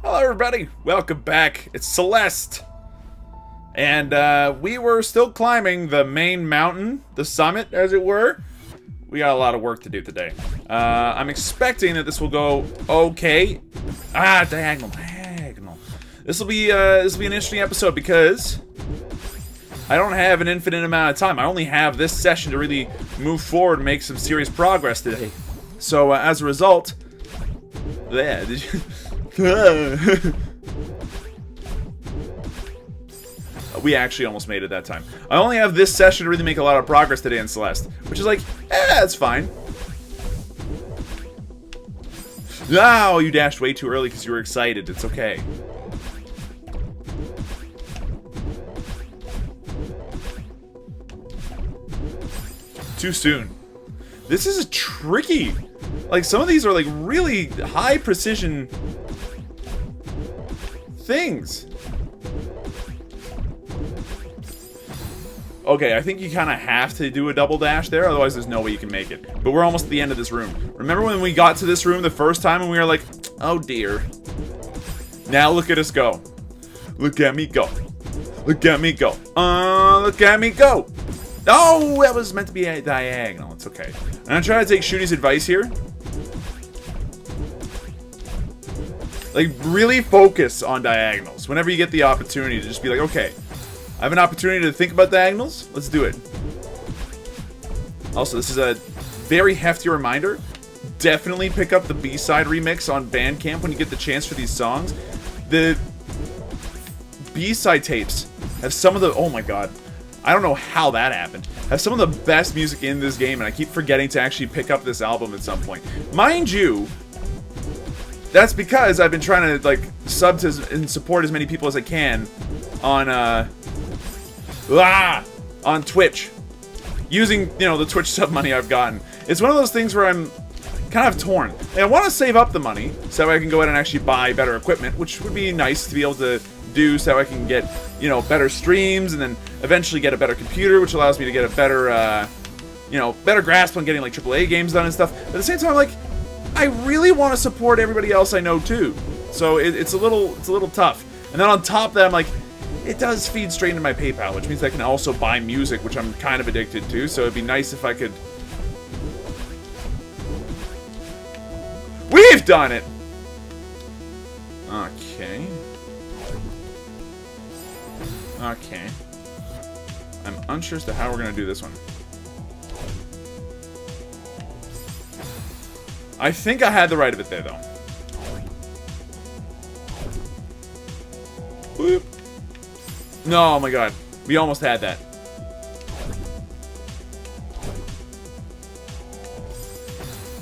Hello everybody, welcome back. It's Celeste. And we were still climbing the main mountain, the summit as it were. We got a lot of work to do today. I'm expecting that this will go okay. Diagonal. This will be an interesting episode because I don't have an infinite amount of time. I only have this session to really move forward and make some serious progress today. So as a result, did you... We actually almost made it that time. I only have this session to really make a lot of progress today in Celeste, which is like, it's fine. Oh, you dashed way too early because you were excited. It's okay. Too soon. This is tricky. Like, some of these are like really high precision things. Okay, I think you kind of have to do a double dash there, otherwise there's no way you can make it. But we're almost at the end of this room. Remember when we got to this room the first time and we were like, oh dear. Now look at us go. Look at me go. Look at me go. Look at me go. Oh, that was meant to be a diagonal. It's okay. I'm gonna try to take Shooty's advice here. Like, really focus on diagonals. Whenever you get the opportunity to just be like, okay, I have an opportunity to think about diagonals. Let's do it. Also, this is a very hefty reminder. Definitely pick up the B-side remix on Bandcamp when you get the chance for these songs. The B-side tapes have some of the... Oh my god. I don't know how that happened. Have some of the best music in this game, and I keep forgetting to actually pick up this album at some point. Mind you, that's because I've been trying to, like, sub to and support as many people as I can on, on Twitch. Using, you know, the Twitch sub money I've gotten. It's one of those things where I'm kind of torn. Like, I want to save up the money so I can go ahead and actually buy better equipment, which would be nice to be able to do so I can get, you know, better streams and then eventually get a better computer, which allows me to get a better, you know, better grasp on getting, like, AAA games done and stuff. But at the same time, like, I really want to support everybody else I know too, so it's a little tough. And then on top of that, I'm like, it does feed straight into my PayPal, which means I can also buy music, which I'm kind of addicted to. So it'd be nice if I could. We've done it. Okay. Okay. I'm unsure as to how we're gonna do this one. I think I had the right of it there, though. Whoop. No, oh my god. We almost had that.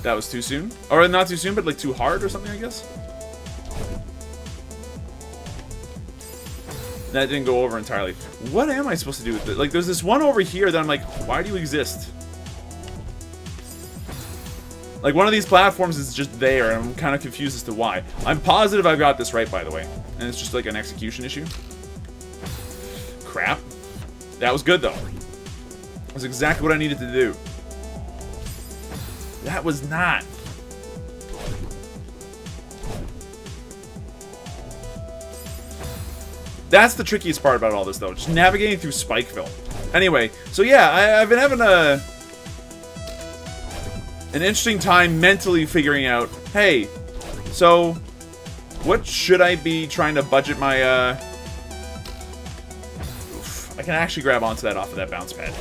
That was too soon? Or not too soon, but like too hard or something, I guess? That didn't go over entirely. What am I supposed to do with it? Like, there's this one over here that I'm like, why do you exist? Like, one of these platforms is just there, and I'm kind of confused as to why. I'm positive I've got this right, by the way. And it's just like an execution issue. Crap. That was good, though. That was exactly what I needed to do. That was not. That's the trickiest part about all this, though. Just navigating through Spikeville. Anyway, so yeah, I've been having an interesting time mentally figuring out, hey, so what should I be trying to budget my, I can actually grab onto that off of that bounce pad.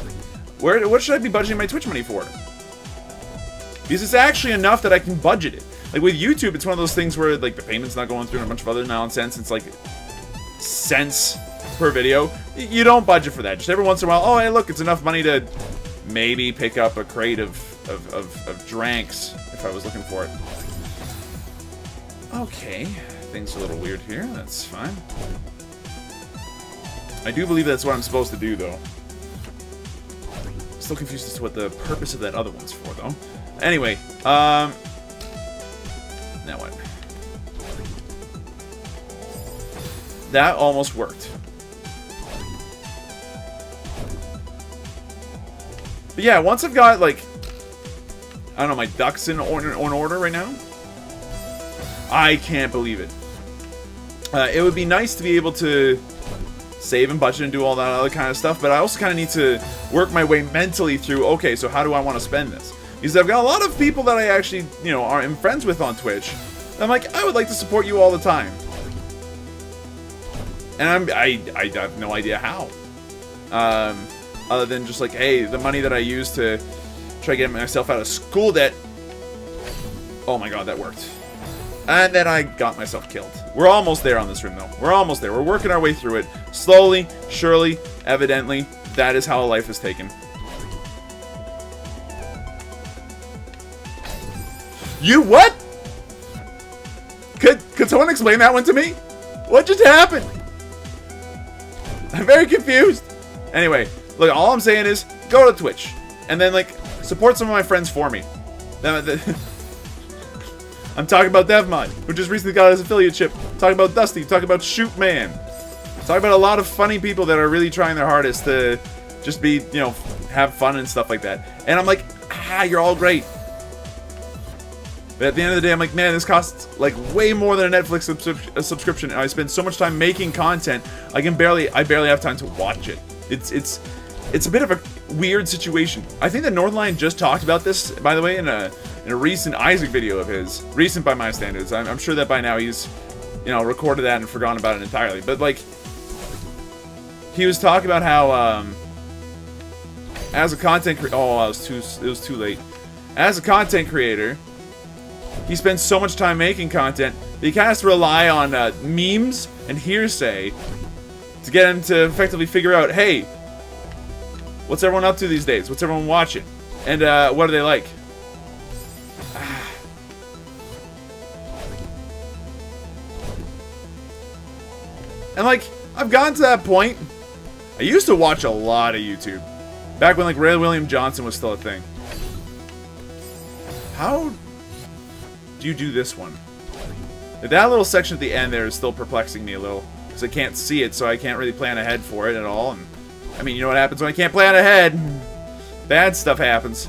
What should I be budgeting my Twitch money for? Because it's actually enough that I can budget it. Like, with YouTube, it's one of those things where, like, the payment's not going through and a bunch of other nonsense. It's like cents per video. You don't budget for that. Just every once in a while, oh, hey, look, it's enough money to maybe pick up a crate of dranks if I was looking for it. Okay, things are a little weird here. That's fine. I do believe that's what I'm supposed to do, though. Still confused as to what the purpose of that other one's for, though. Anyway, now what? That almost worked. But yeah, once I've got, like, I don't know, my ducks in order right now. I can't believe it. it would be nice to be able to save and budget and do all that other kind of stuff, but I also kind of need to work my way mentally through, okay, so how do I want to spend this? Because I've got a lot of people that I actually, you know, am friends with on Twitch. I'm like, I would like to support you all the time. And I have no idea how. Other than just like, hey, the money that I use to try to get myself out of school debt. Oh my god, that worked. And then I got myself killed. We're almost there on this room, though. We're almost there. We're working our way through it. Slowly, surely, evidently. That is how life is taken. You what? Could someone explain that one to me? What just happened? I'm very confused. Anyway, look, all I'm saying is go to Twitch. And then, like, support some of my friends for me. I'm talking about DevMod, who just recently got his affiliate chip. Talking about Dusty. Talking about Shootman. Talking about a lot of funny people that are really trying their hardest to just be, you know, have fun and stuff like that. And I'm like, you're all great. But at the end of the day, I'm like, man, this costs like way more than a Netflix subscription, and I spend so much time making content, I barely have time to watch it. It's a bit of a weird situation. I think that Northline just talked about this, by the way, in a recent Isaac video of his. Recent by my standards. I'm sure that by now he's, you know, recorded that and forgotten about it entirely. But like, he was talking about how as a content creator, it was too late. As a content creator, he spends so much time making content that he kind of has to rely on memes and hearsay to get him to effectively figure out, hey, what's everyone up to these days? What's everyone watching? And what are they like? And like, I've gotten to that point. I used to watch a lot of YouTube. Back when like Ray William Johnson was still a thing. How do you do this one? That little section at the end there is still perplexing me a little. Because I can't see it, so I can't really plan ahead for it at all. And I mean, you know what happens when I can't plan ahead? Bad stuff happens.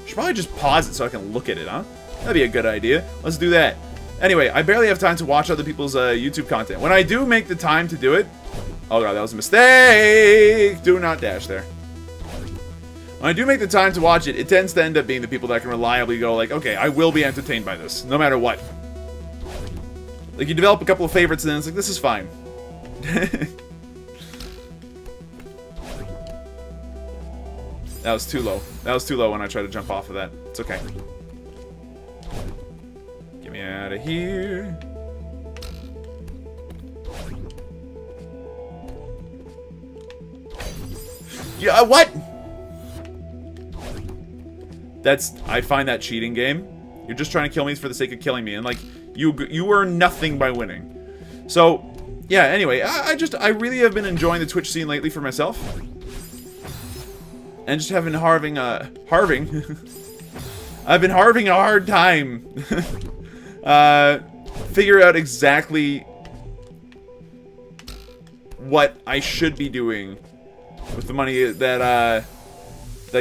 Should probably just pause it so I can look at it, huh? That'd be a good idea. Let's do that. Anyway, I barely have time to watch other people's YouTube content. When I do make the time to do it... Oh god, that was a mistake! Do not dash there. When I do make the time to watch it, it tends to end up being the people that can reliably go like, okay, I will be entertained by this, no matter what. Like, you develop a couple of favorites and then it's like, this is fine. That was too low. That was too low when I tried to jump off of that. It's okay. Get me out of here. Yeah, what? I find that cheating game. You're just trying to kill me for the sake of killing me, and like, you earn nothing by winning. So, yeah, anyway, I really have been enjoying the Twitch scene lately for myself. And just having I've been harving a hard time figure out exactly what I should be doing with the money that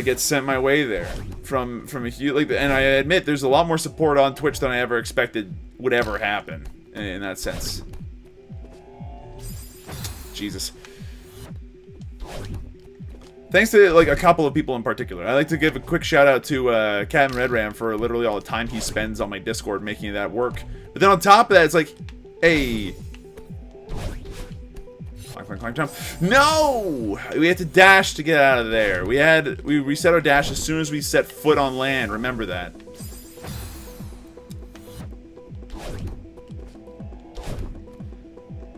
gets sent my way there from a huge, like, and I admit there's a lot more support on Twitch than I ever expected would ever happen in that sense. Jesus. Thanks to like a couple of people in particular. I'd like to give a quick shout out to Captain Red Ram for literally all the time he spends on my Discord making that work. But then on top of that, it's like, hey, climb, jump. No! We had to dash to get out of there. We reset our dash as soon as we set foot on land. Remember that.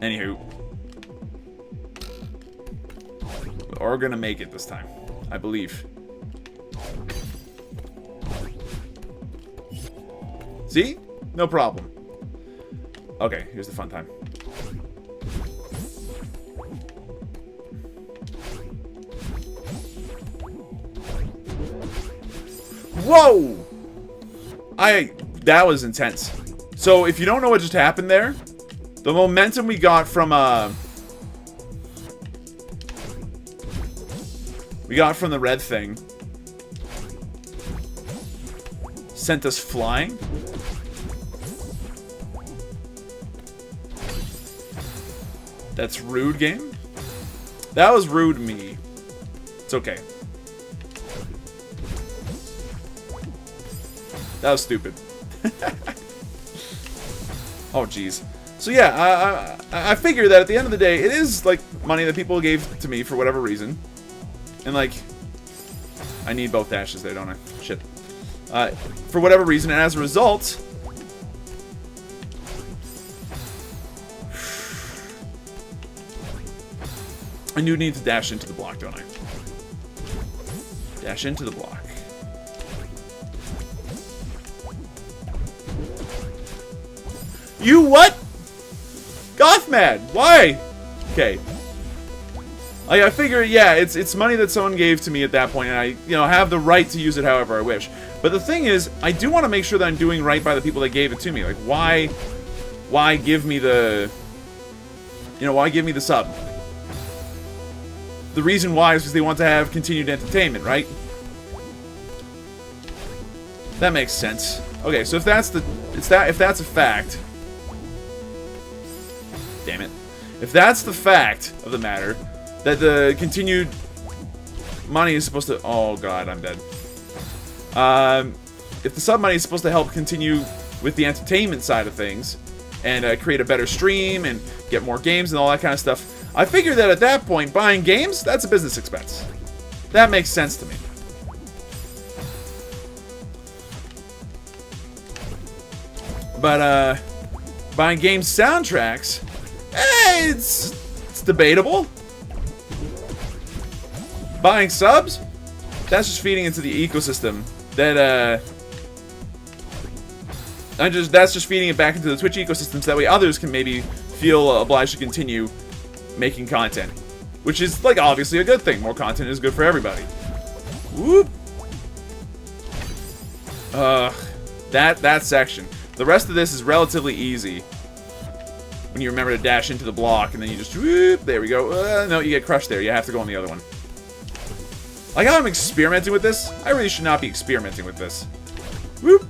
Anywho. We're gonna make it this time. I believe. See? No problem. Okay, here's the fun time. Whoa! That was intense. So, if you don't know what just happened there, the momentum we got from, the red thing sent us flying. That's rude, game. That was rude me. It's okay. That was stupid. Oh, jeez. So yeah, I figure that at the end of the day, it is like money that people gave to me for whatever reason. And like, I need both dashes there, don't I? Shit. For whatever reason, and as a result, I do need to dash into the block, don't I? Dash into the block. You what? Gothmad, why? Okay. I figure, yeah, it's money that someone gave to me at that point, and I, have the right to use it however I wish. But the thing is, I do want to make sure that I'm doing right by the people that gave it to me. Like, why give me the, why give me the sub? The reason why is because they want to have continued entertainment, right? That makes sense. Okay, so if that's a fact, damn it. If that's the fact of the matter, that the continued money is supposed to... Oh, God, I'm dead. If the sub money is supposed to help continue with the entertainment side of things and create a better stream and get more games and all that kind of stuff, I figure that at that point, buying games, that's a business expense. That makes sense to me. But, buying game soundtracks, it's debatable. Buying subs, that's just feeding into the ecosystem. That's just feeding it back into the Twitch ecosystem so that way others can maybe feel obliged to continue making content. Which is, like, obviously a good thing. More content is good for everybody. Whoop! That section. The rest of this is relatively easy. When you remember to dash into the block, and then you just, whoop, there we go. No, you get crushed there. You have to go on the other one. Like how I'm experimenting with this? I really should not be experimenting with this. Whoop!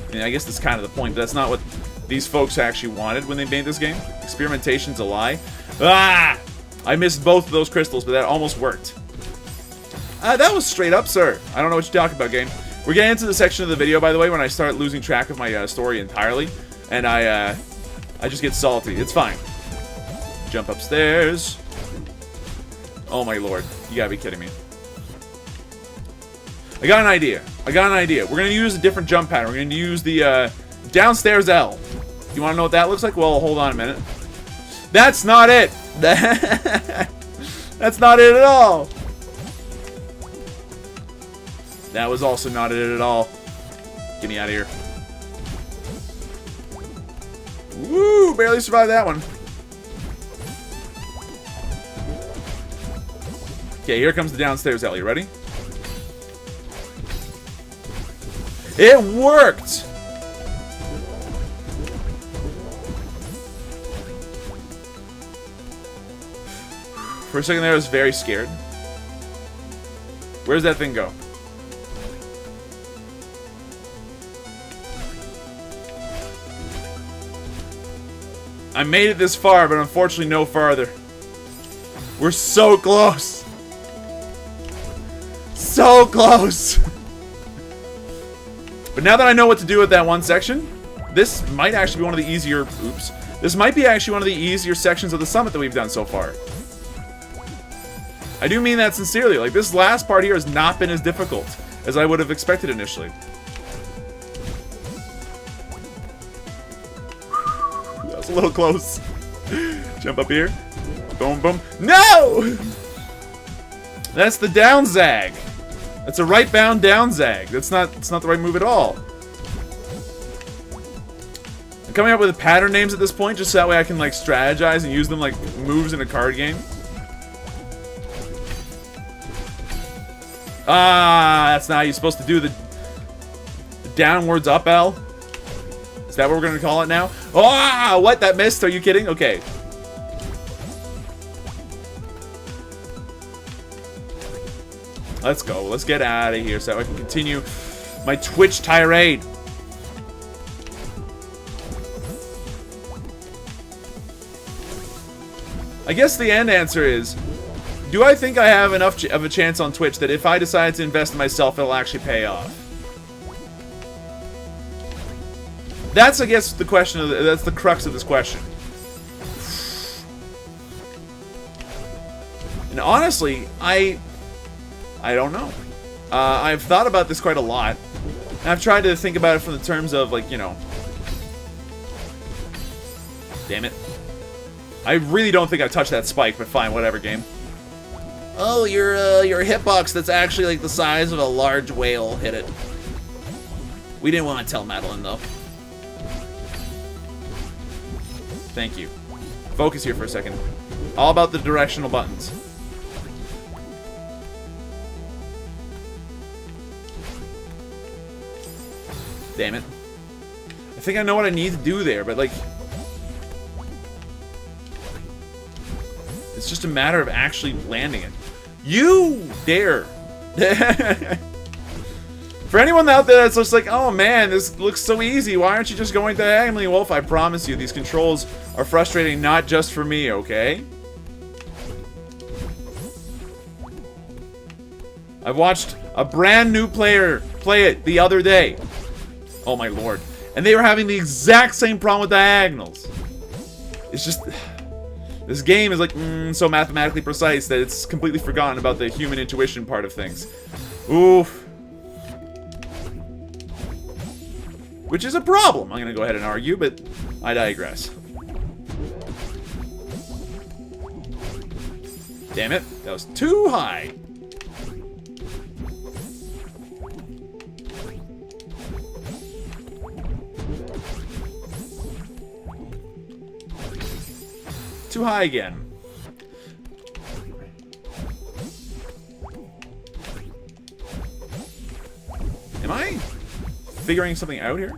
I mean, I guess that's kind of the point, but that's not what these folks actually wanted when they made this game. Experimentation's a lie. Ah! I missed both of those crystals, but that almost worked. That was straight up, sir. I don't know what you're talking about, game. We're getting into the section of the video, by the way, when I start losing track of my story entirely. And I just get salty. It's fine. Jump upstairs. Oh my lord. You gotta be kidding me. I got an idea. We're gonna use a different jump pattern. We're gonna use the downstairs L. You wanna know what that looks like? Well, hold on a minute. That's not it! That's not it at all! That was also not it at all. Get me out of here. Woo! Barely survived that one. Okay, here comes the downstairs L. You ready? It worked! For a second there, I was very scared. Where's that thing go? I made it this far, but unfortunately no farther. We're so close! So close! But now that I know what to do with that one section, this might actually be one of the easier... Oops. This might be actually one of the easier sections of the summit that we've done so far. I do mean that sincerely. Like, this last part here has not been as difficult as I would have expected initially. That was a little close. Jump up here. Boom, boom. No! That's the down zag. That's a right bound down zag. That's not the right move at all. I'm coming up with pattern names at this point just so that way I can like strategize and use them like moves in a card game. Ah, that's not how you're supposed to do the downwards up L. Is that what we're gonna call it now? Ah, what? That missed? Are you kidding? Okay. Let's go. Let's get out of here so I can continue my Twitch tirade. I guess the end answer is, do I think I have enough of a chance on Twitch that if I decide to invest in myself, it'll actually pay off? That's, I guess, the question. That's the crux of this question. And honestly, I don't know. I've thought about this quite a lot. And I've tried to think about it from the terms of, like, you know... Damn it. I really don't think I've touched that spike, but fine, whatever, game. Oh, your hitbox that's actually, like, the size of a large whale hit it. We didn't want to tell Madeline, though. Thank you. Focus here for a second. All about the directional buttons. Damn it. I think I know what I need to do there, but, like... It's just a matter of actually landing it. You dare! For anyone out there that's just like, oh man, this looks so easy, why aren't you just going diagonally? Wolf, I promise you, these controls are frustrating not just for me, okay? I watched a brand new player play it the other day. Oh my lord. And they were having the exact same problem with diagonals. It's just... This game is like, so mathematically precise that it's completely forgotten about the human intuition part of things. Oof. Which is a problem, I'm gonna go ahead and argue, but I digress. Damn it, that was too high. Too high again. Am I figuring something out here?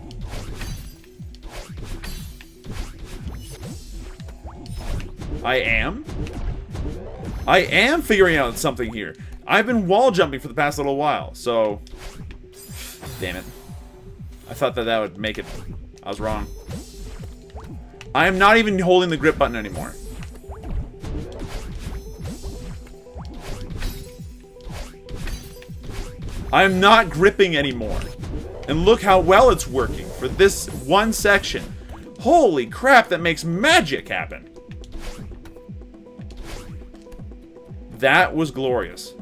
I am figuring out something here. I've been wall jumping for the past little while, so... Damn it. I thought that would make it. I was wrong. I am not even holding the grip button anymore. I am not gripping anymore. And look how well it's working for this one section. Holy crap, that makes magic happen. That was glorious.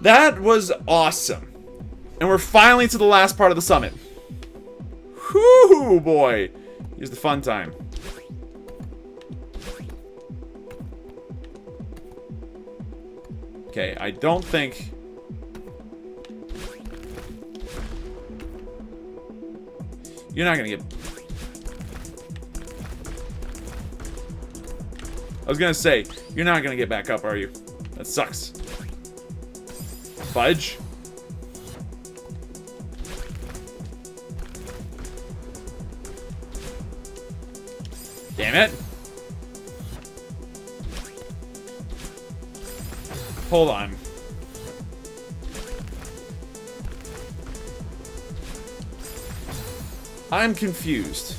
That was awesome. And we're finally to the last part of the summit. Whoo, boy. Here's the fun time. Okay, I don't think... You're not gonna get... I was gonna say, you're not gonna get back up, are you? That sucks. Fudge. Damn it. Hold on. I'm confused.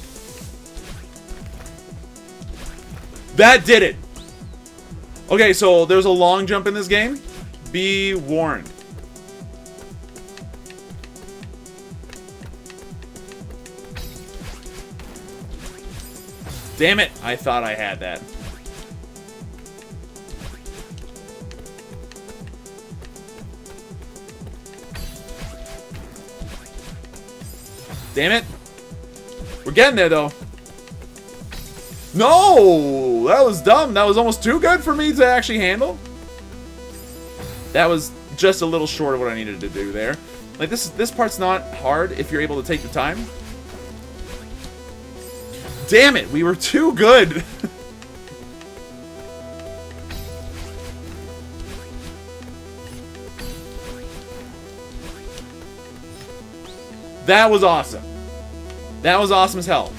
That did it! Okay, so there's a long jump in this game. Be warned. Damn it! I thought I had that. Damn it! We're getting there, though. No! That was dumb. That was almost too good for me to actually handle. That was just a little short of what I needed to do there. Like, this part's not hard if you're able to take the time. Damn it! We were too good! That was awesome. That was awesome as hell.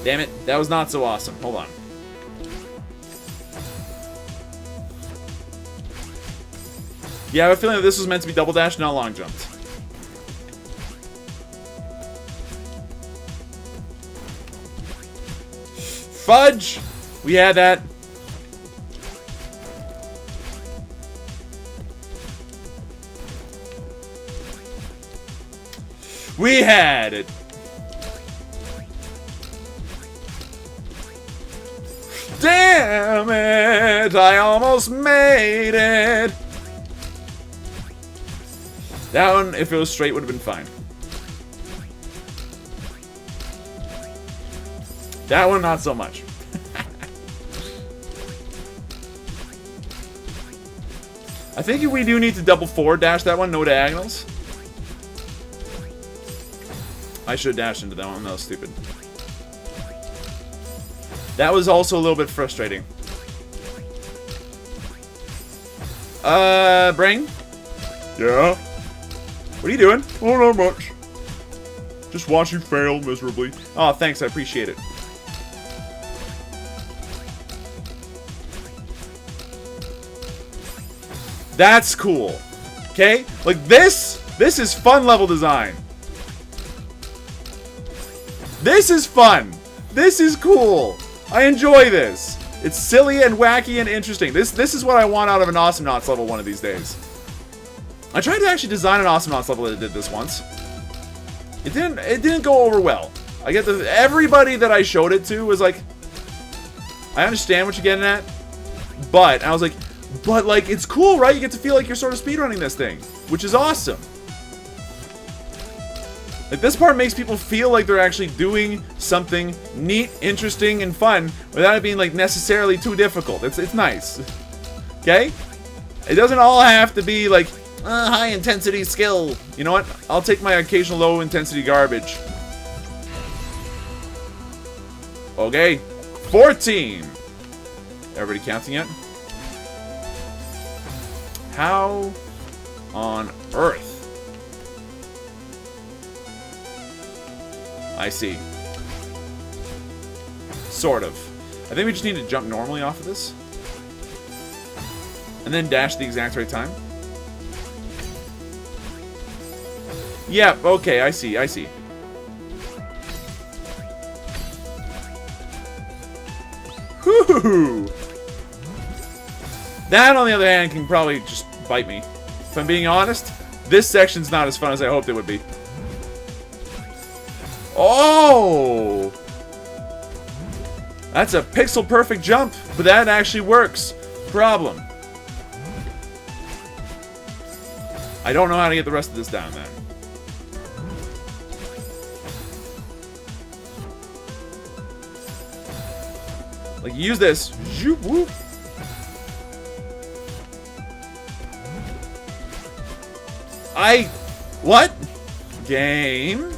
Damn it, that was not so awesome. Hold on. Yeah, I have a feeling that this was meant to be double dash, not long jumped. Fudge! We had that. We had it. Damn it! I almost made it. That one, if it was straight, would have been fine. That one, not so much. I think we do need to double forward dash that one, no diagonals. I should have dashed into that one, that was stupid. That was also a little bit frustrating. Brain? Yeah? What are you doing? Oh, not much. Just watch you fail miserably. Oh, thanks, I appreciate it. That's cool. Okay? Like this is fun level design. This is fun. This is cool. I enjoy this. It's silly and wacky and interesting. This is what I want out of an Awesomenauts level one of these days. I tried to actually design an Awesomenauts level that did this once. It didn't go over well. I get everybody that I showed it to was like, I understand what you're getting at, but I was like, but like it's cool, right? You get to feel like you're sort of speedrunning this thing, which is awesome. Like this part makes people feel like they're actually doing something neat, interesting, and fun without it being like necessarily too difficult. It's nice. Okay? It doesn't all have to be like high intensity skill. You know what? I'll take my occasional low intensity garbage. Okay. 14. Everybody counting yet? How on earth? I see. Sort of. I think we just need to jump normally off of this. And then dash the exact right time. Yep, okay, I see, I see. Whoo! That, on the other hand, can probably just bite me. If I'm being honest, this section's not as fun as I hoped it would be. Oh! That's a pixel-perfect jump, but that actually works. Problem. I don't know how to get the rest of this down, then. Like, use this. Zoop, whoop. What? Game?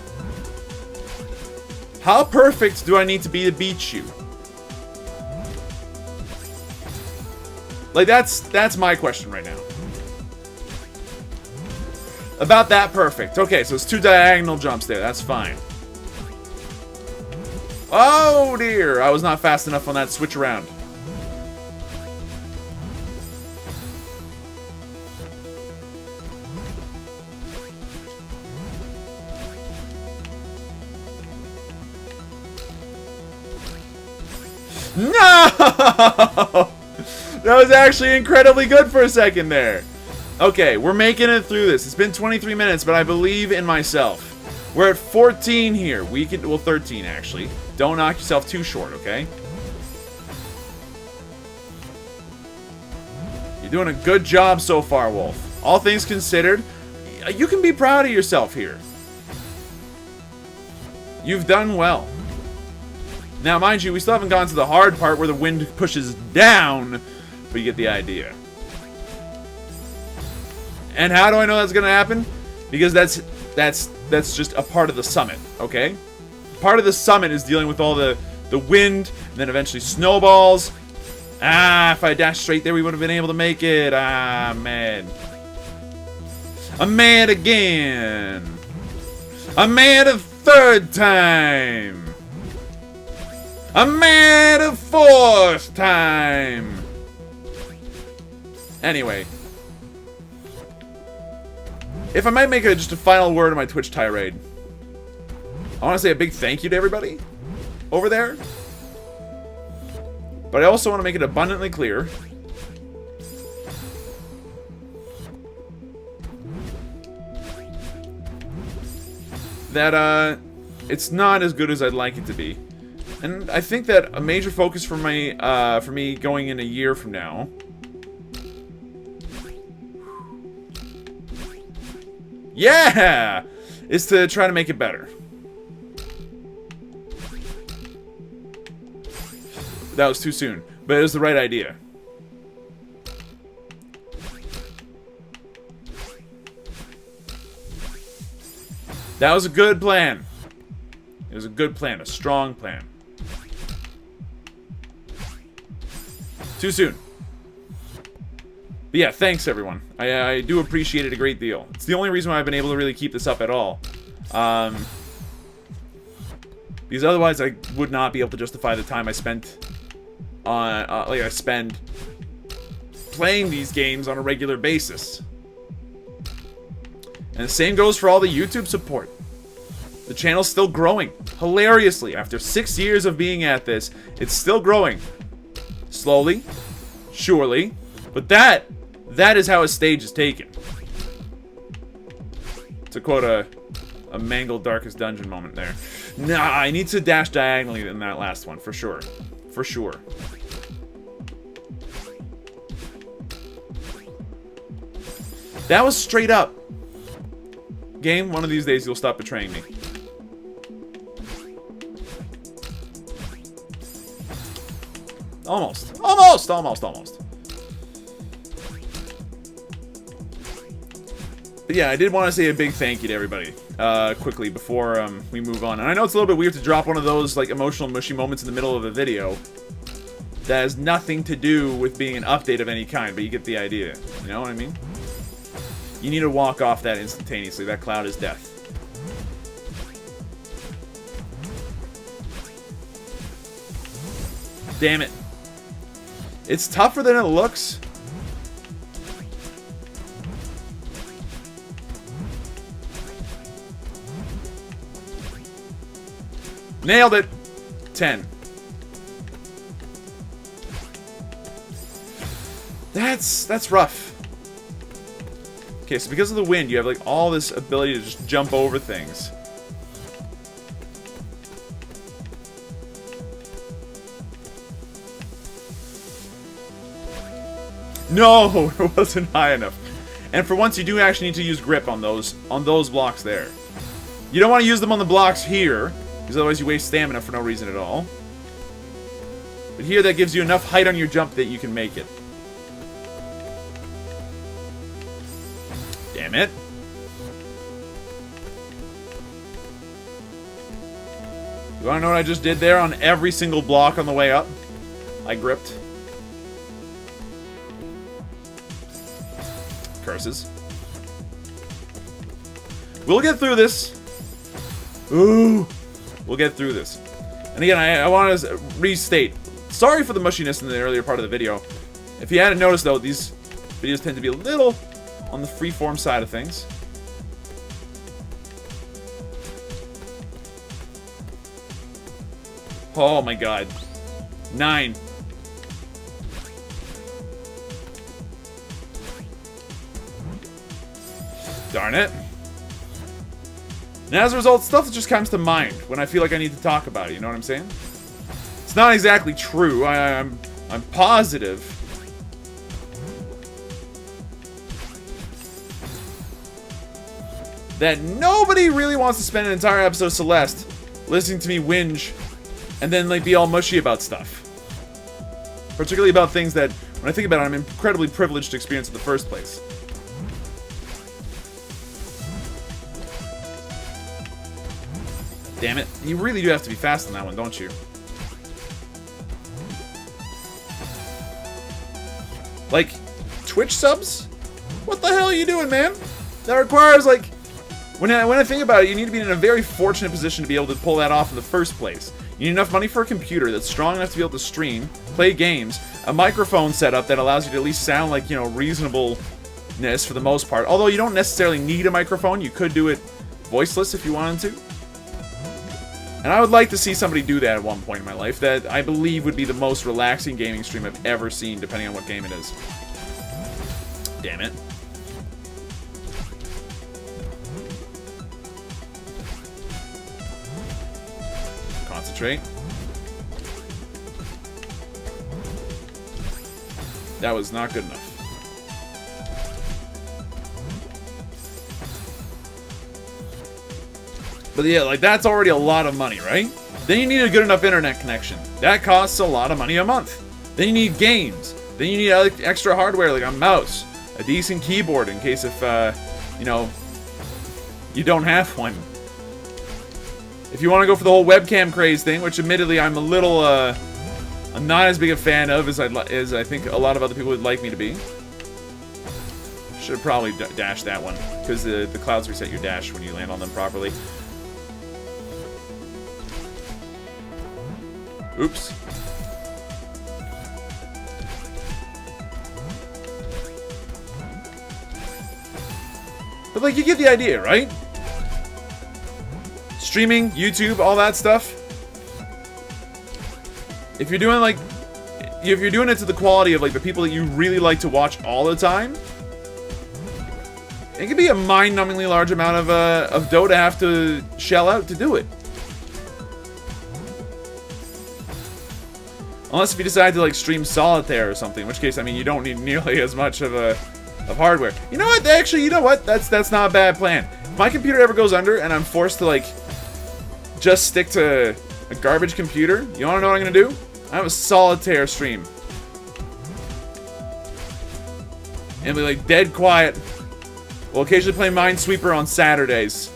How perfect do I need to be to beat you? Like, that's my question right now. About that perfect. Okay, so it's 2 diagonal jumps there. That's fine. Oh, dear. I was not fast enough on that switch around. No! That was actually incredibly good for a second there. Okay, we're making it through this. It's been 23 minutes, but I believe in myself. We're at 14 here. We can, well, 13 actually. Don't knock yourself too short, okay? You're doing a good job so far, Wolf. All things considered, you can be proud of yourself here. You've done well. Now, mind you, we still haven't gone to the hard part where the wind pushes down, but you get the idea. And how do I know that's going to happen? Because that's just a part of the summit, okay? Part of the summit is dealing with all the wind, and then eventually snowballs. Ah, if I dashed straight there, we would have been able to make it. Ah, man. I'm mad again. I'm mad a third time. I'm mad a fourth time. Anyway. If I might make just a final word of my Twitch tirade. I want to say a big thank you to everybody over there. But I also want to make it abundantly clear that it's not as good as I'd like it to be. And I think that a major focus for me going in a year from now is to try to make it better. That was too soon, but it was the right idea. That was a good plan. It was a good plan, a strong plan. Too soon. But yeah, thanks everyone. I do appreciate it a great deal. It's the only reason why I've been able to really keep this up at all. Because otherwise I would not be able to justify the time I spent on, I spend playing these games on a regular basis. And the same goes for all the YouTube support. The channel's still growing. Hilariously, after 6 years of being at this, it's still growing. Slowly, surely, but that is how a stage is taken. To quote a Mangled Darkest Dungeon moment there. Nah, I need to dash diagonally in that last one, for sure. For sure. That was straight up. Game, one of these days you'll stop betraying me. Almost. Almost, almost, almost. But yeah, I did want to say a big thank you to everybody, quickly, before we move on. And I know it's a little bit weird to drop one of those, like, emotional, mushy moments in the middle of a video. That has nothing to do with being an update of any kind, but you get the idea. You know what I mean? You need to walk off that instantaneously. That cloud is death. Damn it. It's tougher than it looks. Nailed it. 10. That's rough. Okay, so because of the wind, you have like all this ability to just jump over things. No, it wasn't high enough. And for once, you do actually need to use grip on those blocks there. You don't want to use them on the blocks here, because otherwise you waste stamina for no reason at all. But here, that gives you enough height on your jump that you can make it. Damn it. You want to know what I just did there on every single block on the way up? I gripped. Curses. We'll get through this. Ooh. We'll get through this. And again, I want to restate. Sorry for the mushiness in the earlier part of the video. If you hadn't noticed, though, these videos tend to be a little on the freeform side of things. Oh my god. 9. Darn it. And as a result, stuff just comes to mind when I feel like I need to talk about it, you know what I'm saying? It's not exactly true. I'm positive that nobody really wants to spend an entire episode of Celeste listening to me whinge and then like be all mushy about stuff. Particularly about things that, when I think about it, I'm incredibly privileged to experience in the first place. Damn it. You really do have to be fast on that one, don't you? Like, Twitch subs? What the hell are you doing, man? That requires, like... When I think about it, you need to be in a very fortunate position to be able to pull that off in the first place. You need enough money for a computer that's strong enough to be able to stream, play games, a microphone setup that allows you to at least sound like, you know, reasonableness for the most part. Although you don't necessarily need a microphone, you could do it voiceless if you wanted to. And I would like to see somebody do that at one point in my life. That I believe would be the most relaxing gaming stream I've ever seen, depending on what game it is. Damn it. Concentrate. That was not good enough. But yeah, like, that's already a lot of money, right? Then you need a good enough internet connection. That costs a lot of money a month. Then you need games. Then you need extra hardware, like a mouse, a decent keyboard in case if, you know, you don't have one. If you want to go for the whole webcam craze thing, which admittedly I'm a little, I'm not as big a fan of as I think a lot of other people would like me to be. Should have probably dashed that one, because the clouds reset your dash when you land on them properly. Oops. But, like, you get the idea, right? Streaming, YouTube, all that stuff. If you're doing, like, if you're doing it to the quality of, like, the people that you really like to watch all the time, it can be a mind-numbingly large amount of dough to have to shell out to do it. Unless if you decide to, like, stream solitaire or something, in which case, I mean, you don't need nearly as much of hardware. You know what? Actually, you know what? That's not a bad plan. If my computer ever goes under and I'm forced to, like, just stick to a garbage computer, you wanna know what I'm gonna do? I have a solitaire stream. And be, like, dead quiet. We'll occasionally play Minesweeper on Saturdays.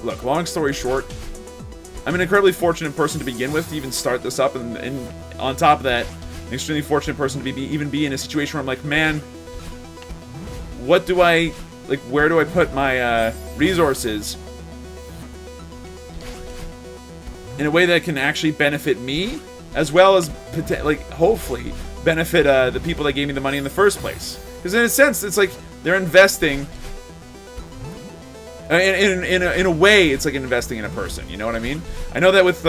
Look, long story short, I'm an incredibly fortunate person to begin with to even start this up, and on top of that, an extremely fortunate person to even be in a situation where I'm like, man, what do I, like, where do I put my resources in a way that can actually benefit me, as well as, like, hopefully benefit the people that gave me the money in the first place. Because in a sense, it's like they're investing. In a way, it's like investing in a person. You know what I mean? I know that with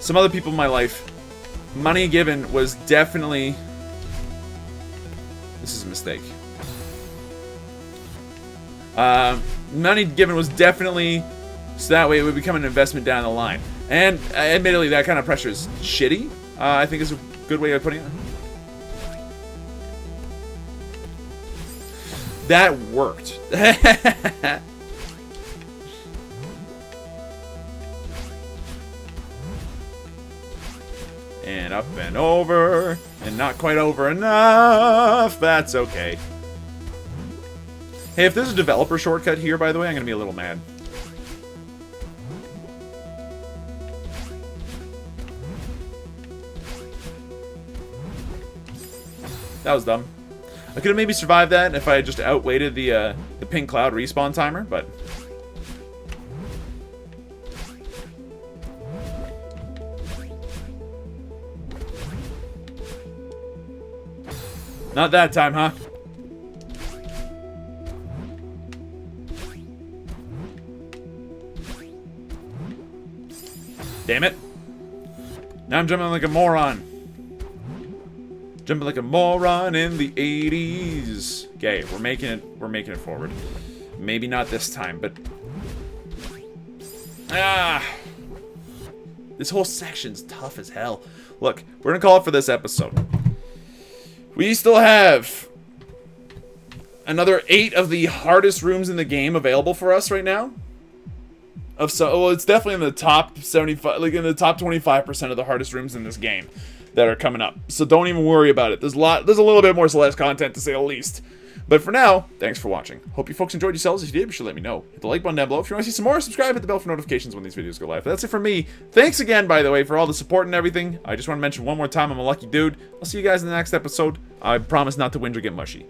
some other people in my life, money given was definitely... This is a mistake. Money given was definitely... So that way it would become an investment down the line. And admittedly, that kind of pressure is shitty. I think is a good way of putting it. That worked. And up and over, and not quite over enough. That's okay. Hey, if there's a developer shortcut here, by the way, I'm gonna be a little mad. That was dumb. I could have maybe survived that if I had just outweighted the pink cloud respawn timer, but... Not that time, huh? Damn it. Now I'm jumping like a moron. Jumping like a moron in the 80s. Okay, we're making it forward. Maybe not this time, but... This whole section's tough as hell. Look, we're gonna call it for this episode. We still have another 8 of the hardest rooms in the game available for us right now. Well, it's definitely in the top 75, like in the top 25% of the hardest rooms in this game that are coming up. So don't even worry about it. There's a little bit more Celeste content to say the least. But for now, thanks for watching. Hope you folks enjoyed yourselves. If you did, be sure to let me know. Hit the like button down below. If you want to see some more, subscribe, hit the bell for notifications when these videos go live. But that's it for me. Thanks again, by the way, for all the support and everything. I just want to mention one more time, I'm a lucky dude. I'll see you guys in the next episode. I promise not to whinge or get mushy.